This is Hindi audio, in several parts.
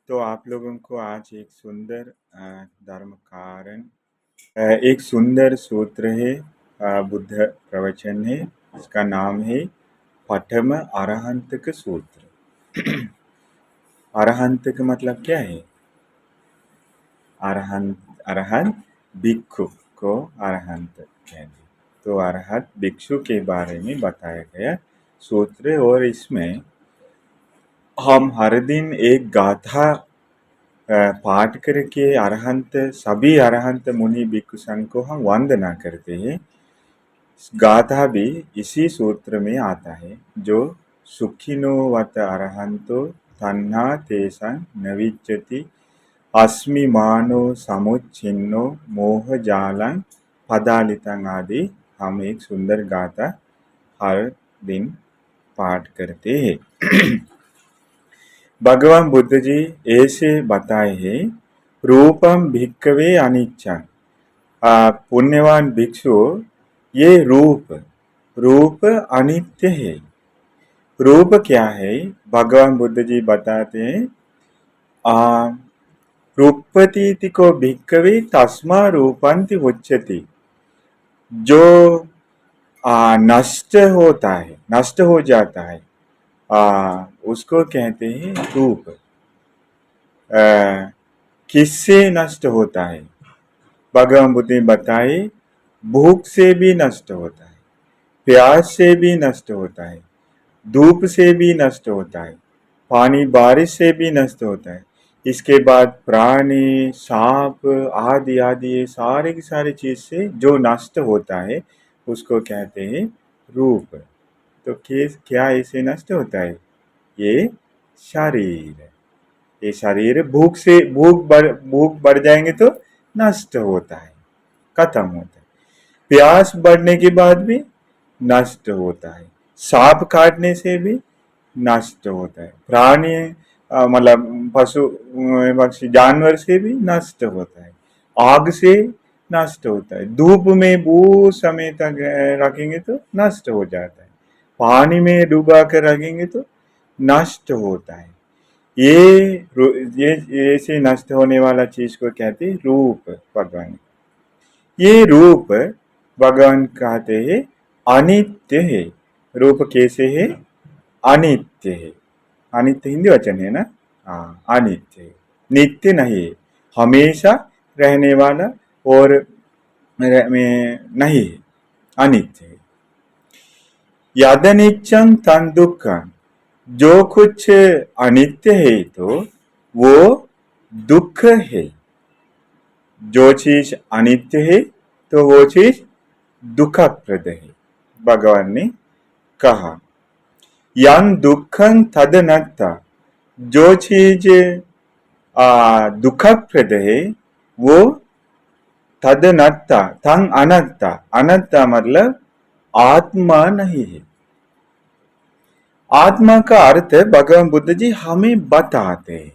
तो आप लोगों को आज एक सुंदर धर्म कारण एक सुंदर सूत्र है। बुद्ध प्रवचन है। इसका नाम है पठम अरहंतक सूत्र। अरहंत का मतलब क्या है? अरहंत अरहंत भिक्षु को अरहंत कहते हैं। तो अरहत भिक्षु के बारे में बताया गया सूत्र, और इसमें हम हर दिन एक गाथा पाठ करके अरहंत सभी अरहंत मुनि भिक्षु संघ को हम वंदना करते हैं। गाथा भी इसी सूत्र में आता है, जो सुखिनो वत अरहंतो तन्ना तेषां न विच्यति अस्मि मानो समुच्छिन्नो मोह जालं पदालितं आदि हम एक सुंदर गाथा हर दिन पाठ करते हैं। भगवान बुद्ध जी ऐसे बताए हैं, रूपम भिक्खवे अनिच्चा। पुण्यवान भिक्षु, ये रूप अनित्य है। रूप क्या है? भगवान बुद्ध जी बताते हैं, रूपतीति को भिक्खवे तस्मा रूपंति उच्यते। जो नष्ट होता है, नष्ट हो जाता है, उसको कहते हैं रूप। किससे नष्ट होता है? भगवान बुद्ध ने बताए, भूख से भी नष्ट होता है, प्यास से भी नष्ट होता है, धूप से भी नष्ट होता है, पानी बारिश से भी नष्ट होता है। इसके बाद प्राणी, सांप आदि आदि सारे की सारी चीज से जो नष्ट होता है उसको कहते हैं रूप। तो क्या ऐसे नष्ट होता है? ये शरीर, ये शरीर भूख बढ़ जाएंगे तो नष्ट होता है, खत्म होता है। प्यास बढ़ने के बाद भी नष्ट होता है, सांप काटने से भी नष्ट होता है, प्राणी मतलब पशु पक्षी जानवर से भी नष्ट होता है, आग से नष्ट होता है, धूप में बहुत समय तक रखेंगे तो नष्ट हो जाता है, पानी में डुबा कर रखेंगे तो नष्ट होता है। ये ऐसे नष्ट होने वाला चीज को कहते हैं रूप। भगवान ये रूप भगवान कहते हैं अनित्य है। रूप कैसे है? अनित्य है। अनित्य हिंदी वचन है ना? हाँ, अनित्य है, नित्य नहीं है, हमेशा रहने वाला और में नहीं है, अनित्य है। यदनित्यं तन दुःखं, जो कुछ अनित्य है तो वो दुख है। जो चीज अनित्य है तो वो चीज दुखप्रद है। भगवान ने कहा, यं दुखं तदनत्ता, जो चीज दुखप्रद है वो तदनत्ता, तंग अनत्ता। अनत्ता मतलब आत्मा नहीं है। आत्मा का अर्थ भगवान बुद्ध जी हमें बताते हैं।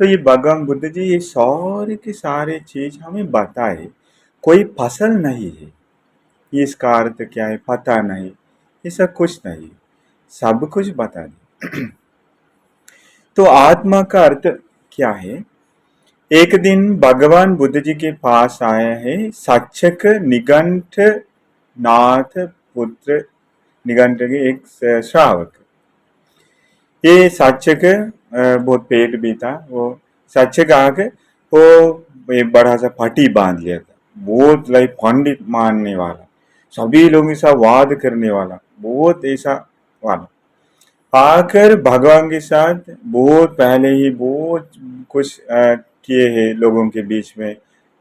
तो ये भगवान बुद्ध जी ये सारे के सारे चीज हमें बताए, कोई फसल नहीं है। इसका अर्थ क्या है पता नहीं, ऐसा कुछ नहीं, सब कुछ बता दे। तो आत्मा का अर्थ क्या है? एक दिन भगवान बुद्ध जी के पास आया है साक्षक निगंठ नाथ पुत्र, निगंठ के एक श्रावक। ये साक्षक बहुत पेट भी था। वो साक्षक आके वो एक बड़ा सा फटी बांध लिया था, बहुत लाइक पंडित मानने वाला, सभी लोगों के साथ वाद करने वाला, बहुत ऐसा वाला। आकर भगवान के साथ बहुत पहले ही बहुत कुछ किए हैं लोगों के बीच में।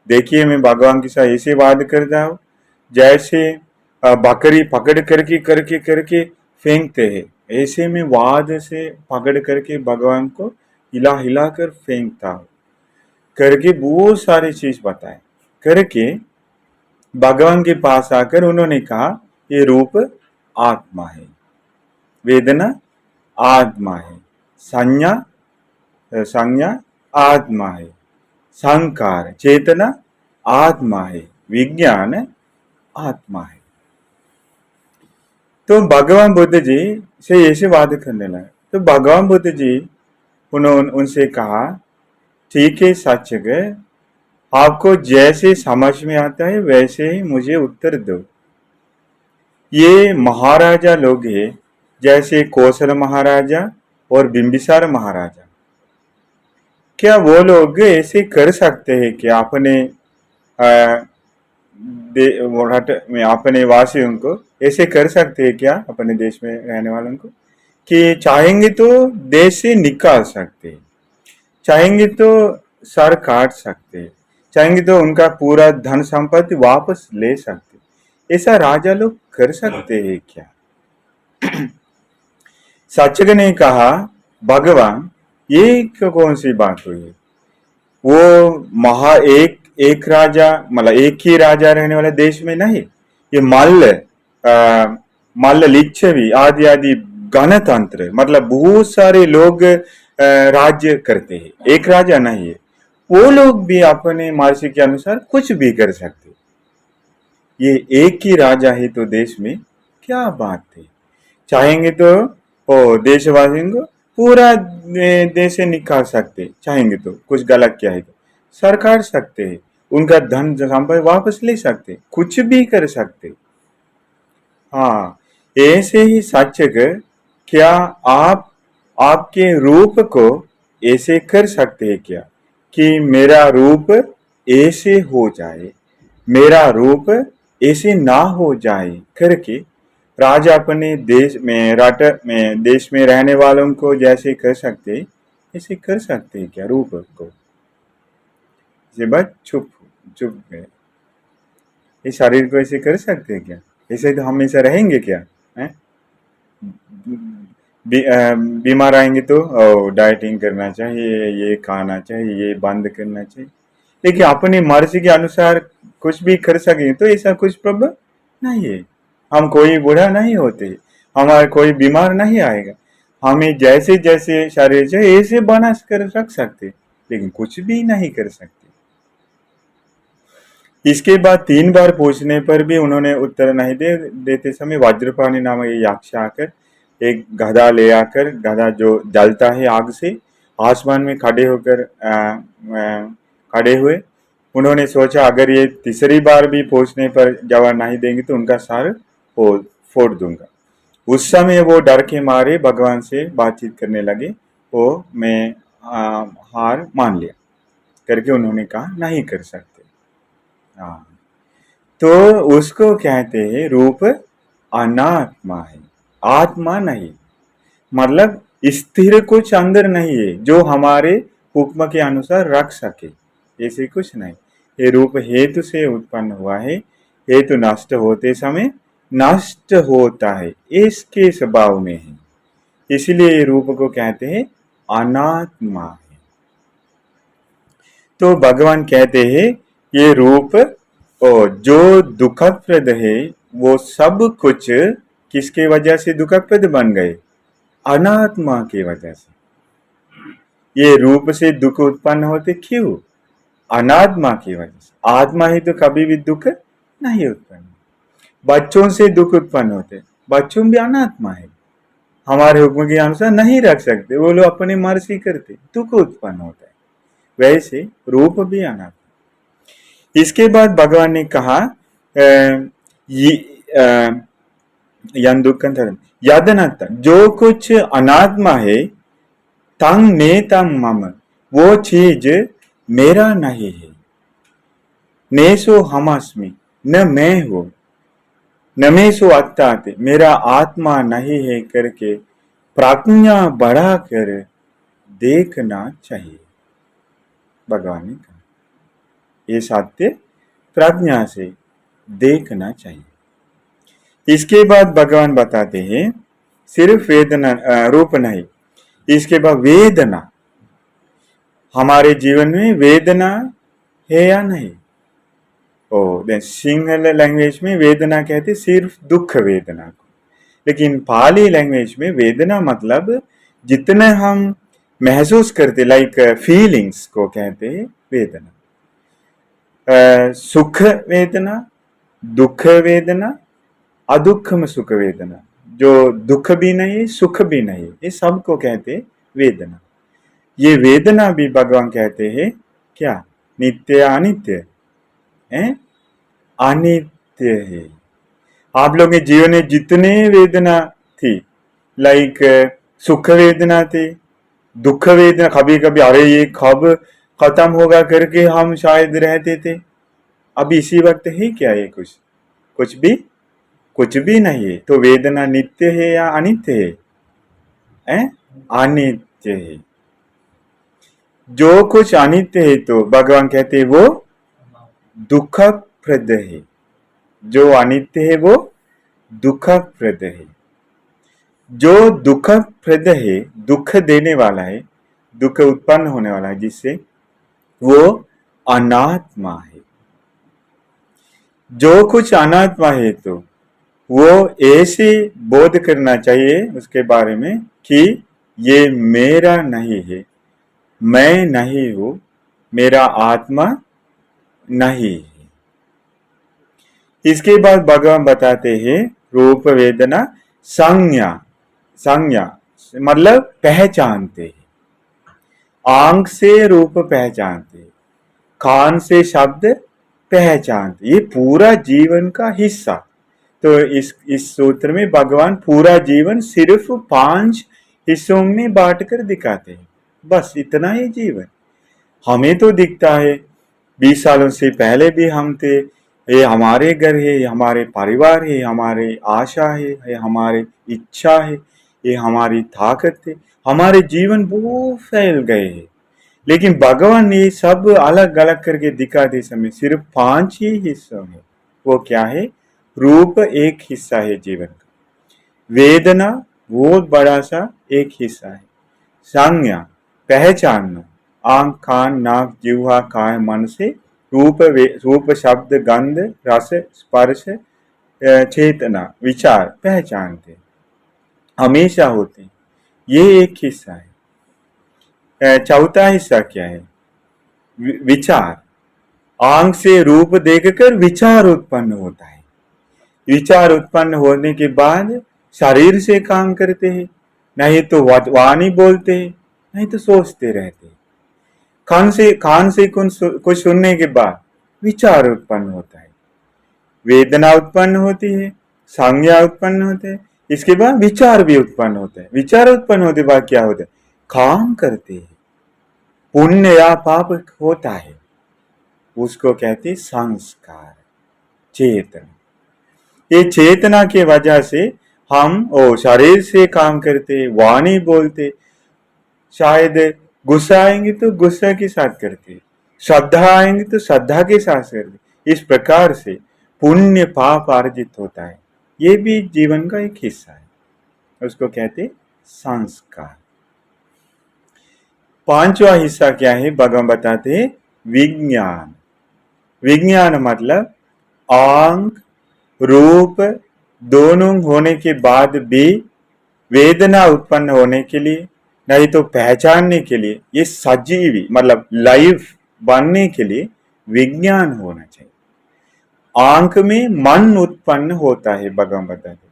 देखिए, मैं भगवान के साथ ऐसे वाद करता हूँ जैसे बकरी पकड़ करके करके करके फेंकते हैं, ऐसे में वाद से पकड़ करके भगवान को हिला हिला कर फेंकता हूँ करके बहुत सारी चीज बताए करके भगवान के पास आकर उन्होंने कहा, ये रूप आत्मा है, वेदना आत्मा है, संज्ञा संज्ञा आत्मा है, संकार चेतना आत्मा है, विज्ञान आत्मा है। तो भगवान बुद्ध जी से ऐसे वाद करने लगे। तो भगवान बुद्ध जी उन्होंने उनसे कहा, ठीक है साचग, आपको जैसे समझ में आता है वैसे ही मुझे उत्तर दो। ये महाराजा लोग हैं, जैसे कौशल महाराजा और बिंबिसार महाराजा। क्या वो लोग ऐसे कर सकते हैं कि अपने में अपने वासियों को ऐसे कर सकते हैं क्या, अपने देश में रहने वालों को, कि चाहेंगे तो देश से निकाल सकते हैं, चाहेंगे तो सर काट सकते हैं, चाहेंगे तो उनका पूरा धन संपत्ति वापस ले सकते। ऐसा राजा लोग कर सकते हैं क्या? सचग ने कहा, भगवान ये कौन सी बात हुई? वो एक राजा, मतलब एक ही राजा रहने वाले देश में नहीं, ये मल्ल लिच्छवी आदि आदि गणतंत्र, मतलब बहुत सारे लोग राज्य करते हैं, एक राजा नहीं है। वो लोग भी अपने मर्जी के अनुसार कुछ भी कर सकते। ये एक ही राजा है तो देश में क्या बात है? चाहेंगे तो वो देशवासियों को पूरा देश से निकाल सकते, चाहेंगे तो कुछ गलत किया है तो सरकार सकते हैं, उनका धन संपत्ति वापस ले सकते, कुछ भी कर सकते। हाँ, ऐसे ही साचक, क्या आप आपके रूप को ऐसे कर सकते हैं क्या कि मेरा रूप ऐसे हो जाए, मेरा रूप ऐसे ना हो जाए करके राजा अपने देश में रहने वालों को जैसे कर सकते, ऐसे कर सकते हैं क्या रूप को? ये बात चुप चुप गए। इस शरीर को ऐसे कर सकते हैं क्या? ऐसे तो हमेशा रहेंगे क्या? हैं? बीमार आएंगे तो डाइटिंग करना चाहिए, ये खाना चाहिए, ये बंद करना चाहिए, लेकिन अपनी मर्जी के अनुसार कुछ भी कर सकेंगे तो ऐसा कुछ प्रॉब्लम नहीं है। हम कोई बूढ़ा नहीं होते, हमारा कोई बीमार नहीं आएगा, हमें जैसे जैसे शरीर चाहिए ऐसे बना कर रख सकते, लेकिन कुछ भी नहीं कर सकते। इसके बाद 3 बार पूछने पर भी उन्होंने उत्तर नहीं देते समय वज्रपाणी नामक यक्ष आकर एक गधा ले आकर, गधा जो जलता है आग से, आसमान में खड़े हुए। उन्होंने सोचा अगर ये तीसरी बार भी पूछने पर जवाब नहीं देंगे तो उनका सर फोड़ दूंगा। उस समय वो डर के मारे भगवान से बातचीत करने लगे। वो मैं हार मान लिया करके उन्होंने कहा नहीं कर सकते। हाँ, तो उसको कहते हैं रूप अनात्मा है, आत्मा नहीं, मतलब स्थिर कुछ अंदर नहीं है जो हमारे हुक्म के अनुसार रख सके, ऐसे कुछ नहीं। ये रूप हेतु से उत्पन्न हुआ है, हेतु नष्ट होते समय नष्ट होता है, इसके स्वभाव में है, इसलिए रूप को कहते हैं अनात्मा है। तो भगवान कहते हैं ये रूप जो दुखप्रद है वो सब कुछ किसके वजह से दुखप्रद बन गए? अनात्मा की वजह से। ये रूप से दुख उत्पन्न होते क्यों? अनात्मा की वजह से। आत्मा ही तो कभी भी दुख नहीं उत्पन्न। बच्चों से दुख उत्पन्न होते, बच्चों भी अनात्मा है, हमारे हुक्म के अनुसार नहीं रख सकते, वो लोग अपनी मर्जी करते, दुख उत्पन्न होता है। वैसे रूप भी अनात्मा। इसके बाद भगवान ने कहा यदनत, जो कुछ अनात्मा है, तंग ने तंग मम, वो चीज मेरा नहीं है। नेसो हमस्मि, न मैं हूं, न मैं सो अत्ताते, मेरा आत्मा नहीं है करके प्रज्ञा बढ़ाकर देखना चाहिए। भगवान ने कहा ये सत्य प्रज्ञा से देखना चाहिए। इसके बाद भगवान बताते हैं सिर्फ वेदना रूप नहीं, इसके बाद वेदना, हमारे जीवन में वेदना है या नहीं? सिंहल लैंग्वेज में वेदना कहते सिर्फ दुख वेदना को, लेकिन पाली लैंग्वेज में वेदना मतलब जितने हम महसूस करते, लाइक फीलिंग्स को कहते हैं वेदना। सुख वेदना, दुख वेदना, अदुखम सुख वेदना, जो दुख भी नहीं सुख भी नहीं, ये सबको कहते वेदना। ये वेदना भी भगवान कहते हैं क्या, नित्य अनित्य है, अनित्य है। आप लोगों के जीवन में जितने वेदना थी, लाइक सुख वेदना थी, दुख वेदना, कभी कभी अरे ये कब खत्म होगा करके हम शायद रहते थे। अब इसी वक्त है क्या ये कुछ भी नहीं है। तो वेदना नित्य है या अनित्य है? अनित्य है। जो कुछ अनित्य है तो भगवान कहते हैं वो दुखप्रद है। जो अनित्य है वो दुखप्रद है। जो दुखप्रद है, दुख देने वाला है, दुख उत्पन्न होने वाला है जिससे, वो अनात्मा है। जो कुछ अनात्मा है तो वो ऐसे बोध करना चाहिए उसके बारे में कि ये मेरा नहीं है, मैं नहीं हूं, मेरा आत्मा नहीं है। इसके बाद भगवान बताते हैं रूप वेदना संज्ञा। संज्ञा मतलब पहचानते हैं, आंख से रूप पहचानते, कान से शब्द पहचानते, ये पूरा जीवन का हिस्सा। तो इस सूत्र में भगवान पूरा जीवन सिर्फ 5 हिस्सों में बांट कर दिखाते हैं। बस इतना ही जीवन। हमें तो दिखता है 20 सालों से पहले भी हम थे, ये हमारे घर है, ये हमारे परिवार है, हमारे आशा है, ये हमारी इच्छा है, ये हमारी ताकत है, हमारे जीवन बहुत फैल गए हैं। लेकिन भगवान ने सब अलग अलग करके दिखाते समय सिर्फ 5 ही हिस्सों में। वो क्या है? रूप एक हिस्सा है जीवन का, वेदना बहुत बड़ा सा एक हिस्सा है, संज्ञा पहचानना, आंख कान नाक जिह्वा काय मन से रूप शब्द गंध रस स्पर्श चेतना विचार पहचानते हमेशा होते, ये एक हिस्सा है। चौथा हिस्सा क्या है? विचार। आंख से रूप देखकर विचार उत्पन्न होता है, विचार उत्पन्न होने के बाद शरीर से काम करते हैं, नहीं तो वाणी बोलते हैं, नहीं तो सोचते रहते हैं। कान से कुछ सुनने के बाद विचार उत्पन्न होता है, वेदना उत्पन्न होती है, संज्ञा उत्पन्न होते हैं, इसके बाद विचार भी उत्पन्न होते हैं। विचार उत्पन्न होने के बाद क्या होता है? काम करते हैं, पुण्य या पाप होता है, उसको कहते हैं संस्कार, चेतना। ये चेतना के वजह से हम शरीर से काम करते, वाणी बोलते, शायद गुस्सा आएंगे तो गुस्सा के साथ करते, श्रद्धा आएंगे तो श्रद्धा के साथ करते। इस प्रकार से पुण्य पाप अर्जित होता है, ये भी जीवन का एक हिस्सा है, उसको कहते संस्कार। 5वां हिस्सा क्या है? भगवान बताते हैं विज्ञान। विज्ञान मतलब आंख रूप दोनों होने के बाद भी वेदना उत्पन्न होने के लिए, नहीं तो पहचानने के लिए, ये सजीवी मतलब लाइव बनने के लिए विज्ञान होना चाहिए। आंख में मन उत्पन्न होता है, भगवान बताते,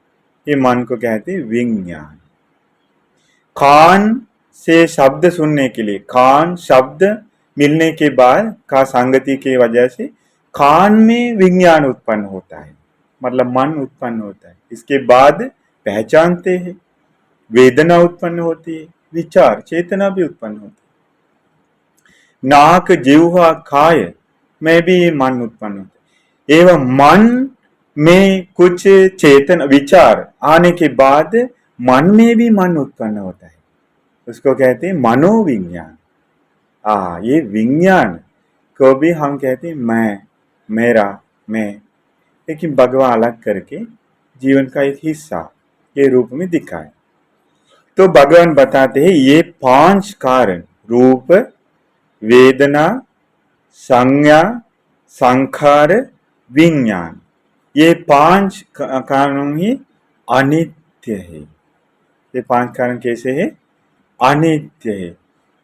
ये मन को कहते हैं विज्ञान। कान से शब्द सुनने के लिए, कान शब्द मिलने के बाद का संगति की वजह से कान में विज्ञान उत्पन्न होता है, मतलब मन उत्पन्न होता है। इसके बाद पहचानते हैं, वेदना उत्पन्न होती है, विचार चेतना भी उत्पन्न होती है। नाक जिह्वा काय में भी मन उत्पन्न होता है, एवं मन में कुछ चेतन विचार आने के बाद मन में भी मन उत्पन्न होता है, उसको कहते हैं मनोविज्ञान। ये विज्ञान को भी हम कहते हैं मैं, मेरा, मैं, लेकिन भगवान अलग करके जीवन का एक हिस्सा के रूप में दिखाए। तो भगवान बताते हैं ये 5 कारण, रूप वेदना संज्ञा संखार विज्ञान, ये 5 कारण ही अनित्य है। ये 5 कारण कैसे है? अनित्य है।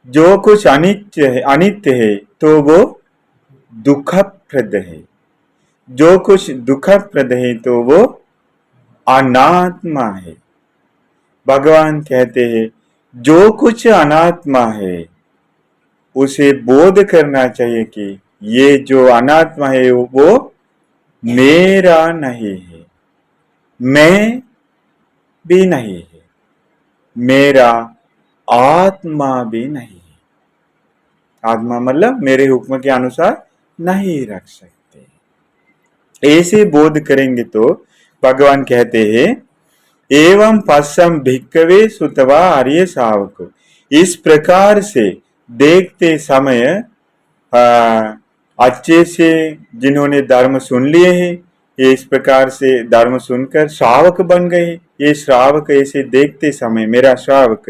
जो कुछ अनित्य है तो वो दुखप्रद है, जो कुछ दुखप्रद है तो वो अनात्मा है। भगवान कहते हैं जो कुछ अनात्मा है उसे बोध करना चाहिए कि ये जो अनात्मा है वो मेरा नहीं है, मैं भी नहीं है, मेरा आत्मा भी नहीं है। आत्मा मतलब मेरे हुक्म के अनुसार नहीं रख सकते। ऐसे बोध करेंगे तो भगवान कहते हैं एवं पश्चम भिक्कवे सुतवा आर्य शावक। इस प्रकार से देखते समय अच्छे से जिन्होंने धर्म सुन लिए हैं, ये इस प्रकार से धर्म सुनकर श्रावक बन गए। ये श्रावक ऐसे देखते समय मेरा श्रावक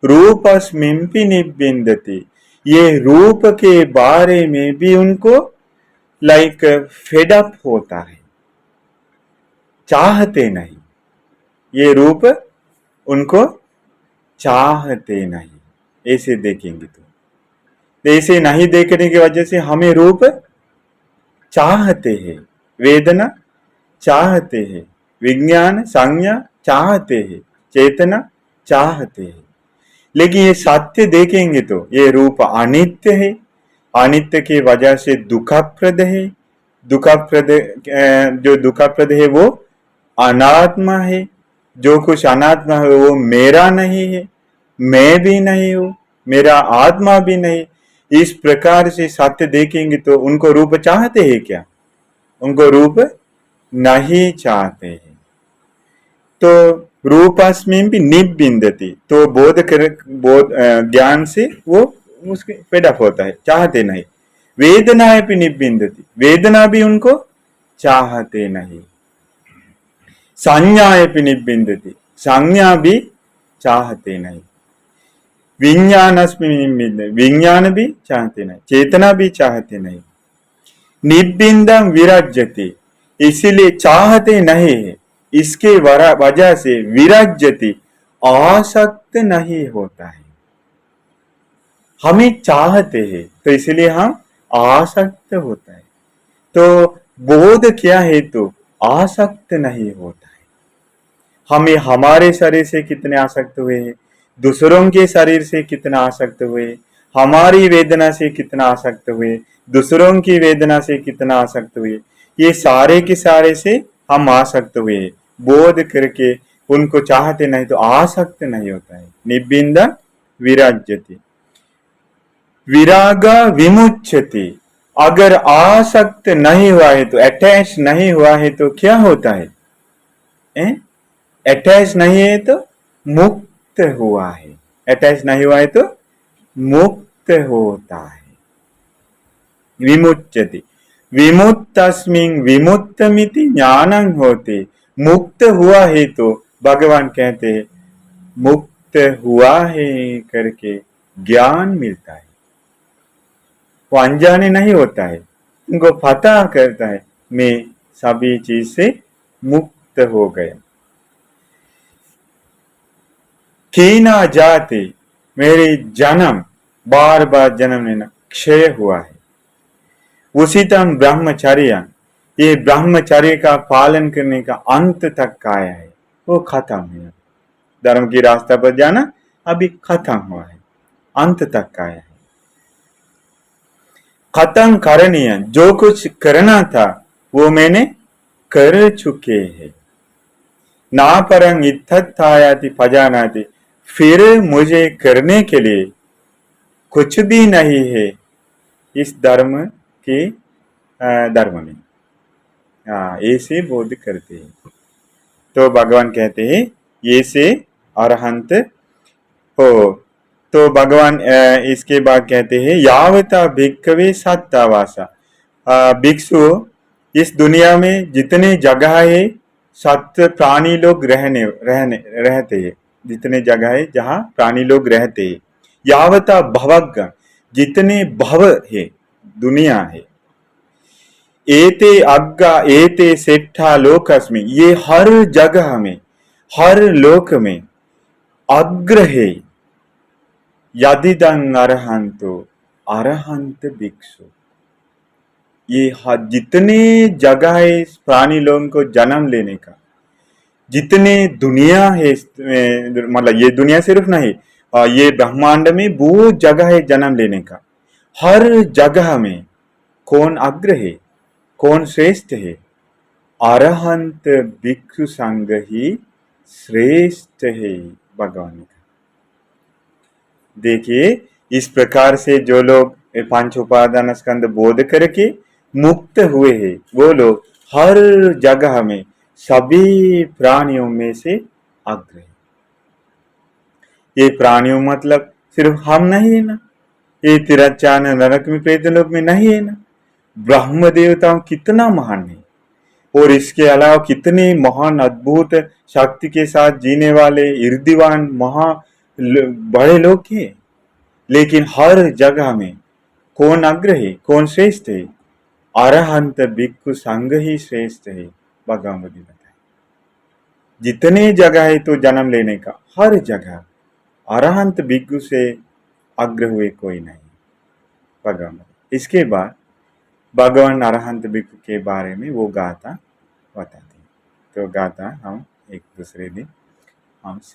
रूपस्मिंपि निबिंदति, ये रूप के बारे में भी उनको लाइक फेडअप होता है, चाहते नहीं। ये रूप उनको चाहते नहीं। ऐसे देखेंगे तो ऐसे नहीं देखने की वजह से हमें रूप चाहते हैं, वेदना चाहते हैं, विज्ञान संज्ञा चाहते हैं, चेतना चाहते हैं। लेकिन ये सत्य देखेंगे तो ये रूप अनित्य है, अनित्य की वजह से दुखप्रद है। दुखप्रद जो दुखप्रद है वो अनात्मा है। जो कुछ अनात्मा है वो मेरा नहीं है, मैं भी नहीं हूं, मेरा आत्मा भी नहीं। इस प्रकार से सत्य देखेंगे तो उनको रूप चाहते हैं क्या? उनको रूप नहीं चाहते हैं। तो रूपास्मिन भी निबिंदति, तो बोध ज्ञान से वो उसके पेडअप होता है, चाहते नहीं। वेदनाएं भी निबिंदति, वेदना भी उनको चाहते नहीं। संज्ञाएं भी निबिंदति, संज्ञा भी चाहते नहीं। विज्ञान भी चाहते नहीं, चेतना भी चाहते नहीं। निबिंदम विराज्यति, इसीलिए चाहते नहीं है, इसके वजह से विराज्यति आसक्त नहीं होता है। हमें चाहते हैं तो इसलिए हम आसक्त होता है। तो बोध क्या है? तो आसक्त नहीं होता है। हमें हमारे शरीर से कितने आसक्त हुए हैं, दूसरों के शरीर से कितना आसक्त हुए, हमारी वेदना से कितना आसक्त हुए, दूसरों की वेदना से कितना आसक्त हुए, ये सारे के सारे से हम आसक्त हुए। बोध करके उनको चाहते नहीं तो आसक्त नहीं होता है। निबिंद विराज्यति, विरागा विमुच्यति। अगर आसक्त नहीं हुआ है तो, अटैच नहीं हुआ है तो क्या होता है? अटैच नहीं है तो मुक्त हुआ है, अटैच नहीं हुआ है तो मुक्त होता है। विमुच्यति, विमुक्तस्मिन् विमुक्तमिति ज्ञानं होते। मुक्त हुआ है तो भगवान कहते हैं मुक्त हुआ है करके ज्ञान मिलता है। वो अनजाने नहीं होता है, उनको पता करता है मैं सभी चीज से मुक्त हो गया। कीना जाते, मेरे जन्म बार बार जन्म लेना क्षय हुआ है। उसितम ब्रह्मचर्य, ये ब्रह्मचर्य का पालन करने का अंत तक आया है, वो खत्म है। धर्म की रास्ता पर जाना अभी खत्म हुआ है, अंत तक आया है। खत्म करणीय, जो कुछ करना था वो मैंने कर चुके हैं। ना परंग इत्थायाति पजानाति, फिर मुझे करने के लिए कुछ भी नहीं है इस धर्म के धर्म में। ऐसे बोध करते हैं तो भगवान कहते हैं ये से अरहंत हो। तो भगवान इसके बाद कहते हैं यावता भिक्खवे सत्तावासा, भिक्षु इस दुनिया में जितने जगह है सत्य प्राणी लोग रहते हैं, जितने जगह है जहाँ प्राणी लोग रहते हैं। यावता भवग, जितने भव है दुनिया है। एते अग्गा एते सेठा लोकस्मि, ये हर जगह में हर लोक में अग्र है। यदिदं अरहंतो, अरहंत भिक्षु, ये जितने जगह है प्राणी लोगों को जन्म लेने का, जितने दुनिया है, मतलब ये दुनिया सिर्फ नहीं, ये ब्रह्मांड में बहुत जगह है जन्म लेने का। हर जगह में कौन अग्र है, कौन श्रेष्ठ है? अरहंत भिक्षु संग ही श्रेष्ठ है, भगवान ने कहा। देखिए, इस प्रकार से जो लोग पांच उपादान स्कंद बोध करके मुक्त हुए हैं, वो लोग हर जगह में सभी प्राणियों में से अग्र है। ये प्राणियों मतलब सिर्फ हम नहीं है ना, ये तिरचान नरक में प्रेत लोक में नहीं है ना, ब्रह्म देवताओं कितना महान है, और इसके अलावा कितने महान अद्भुत शक्ति के साथ जीने वाले ईर्दिवान महा बड़े लोग हैं। लेकिन हर जगह में कौन अग्र है, कौन श्रेष्ठ है? अरहंत भिक्षु संग ही श्रेष्ठ है, भगवान ने बताया। जितने जगह है तो जन्म लेने का, हर जगह अरहंत भिक्षु से अग्र हुए कोई नहीं, भगवान। इसके बाद भगवान अरहंत भिक्षु के बारे में वो गाथा बताते हैं। तो गाथा हम एक दूसरे दिन हम